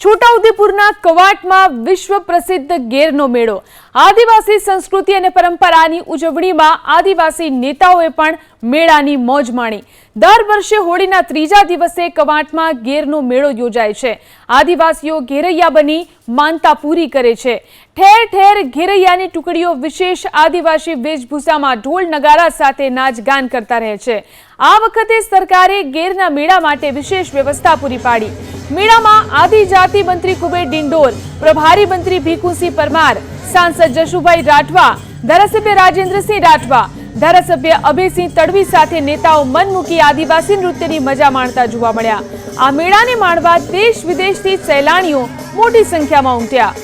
છોટાઉદેપુરના કવાંટમાં વિશ્વ પ્રસિદ્ધ ગેરનો મેળો। આદિવાસી સંસ્કૃતિ અને પરંપરાની ઉજવણીમાં આદિવાસી નેતાઓએ પણ મેળાની મોજ માણી। દર વર્ષે હોળીના ત્રીજા દિવસે કવાંટમાં ગેરનો મેળો યોજાય છે। આદિવાસીઓ ઘેરૈયા બની માનતા પૂરી કરે છે। ઠેર ઠેર ઘેરૈયાની ટુકડીઓ વિશેષ આદિવાસી વેશભૂષામાં ઢોલ નગારા સાથે નાચગાન કરતા રહે છે। આ વખતે સરકારે ગેરના મેળા માટે વિશેષ વ્યવસ્થા પૂરી પાડી। મેળામાં આદિજાતિ મંત્રી કુબેર ડિંડોર, પ્રભારી મંત્રી ભીખુસિંહ પરમાર, સાંસદ જશુભાઈ રાઠવા, ધારાસભ્ય રાજેન્દ્રસિંહ રાઠવા, ધારાસભ્ય અભયસિંહ તડવી સાથે નેતાઓ મન મૂકી આદિવાસી નૃત્યની મજા માણતા જોવા મળ્યા। આ મેળાને માણવા દેશ વિદેશથી સહેલાણીઓ મોટી સંખ્યામાં ઉમટ્યા।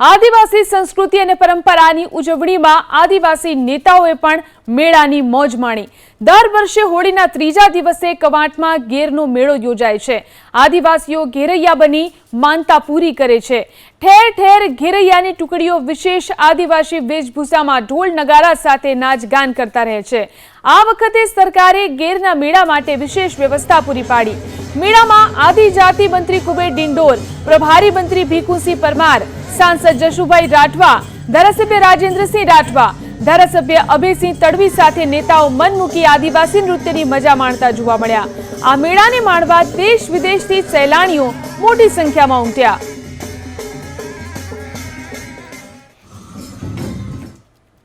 આદિવાસી સંસ્કૃતિ અને પરંપરાની ઉજવણીમાં આદિવાસી નેતાઓએ પણ મેળાની મોજ માણી। દર વર્ષે હોળીના ત્રીજા દિવસે કવાંટમાં ગેરનો મેળો યોજાય છે। આદિવાસીઓ ઘેરૈયા બની માનતા પૂરી કરે છે। ઠેર ઠેર ઘેરૈયાની ટુકડીઓ વિશેષ આદિવાસી વેશભૂષામાં ઢોલ નગારા સાથે નાચગાન કરતા રહે છે। આ વખતે સરકારે ગેરના મેળા માટે વિશેષ વ્યવસ્થા પૂરી પાડી। મેળામાં આદિજાતિ મંત્રી કુબેર ડિંડોર, પ્રભારી મંત્રી ભીખુસિંહ પરમાર, સાંસદ જશુભાઈ રાઠવા, ધારાસભ્ય રાજેન્દ્રસિંહ રાઠવા, ધારાસભ્ય અભયસિંહ તડવી સાથે નેતાઓ મન મૂકી આદિવાસી નૃત્યની મજા માણતા જોવા મળ્યા। આ મેળાને માણવા દેશ વિદેશથી સહેલાણીઓ મોટી સંખ્યામાં ઉમટ્યા।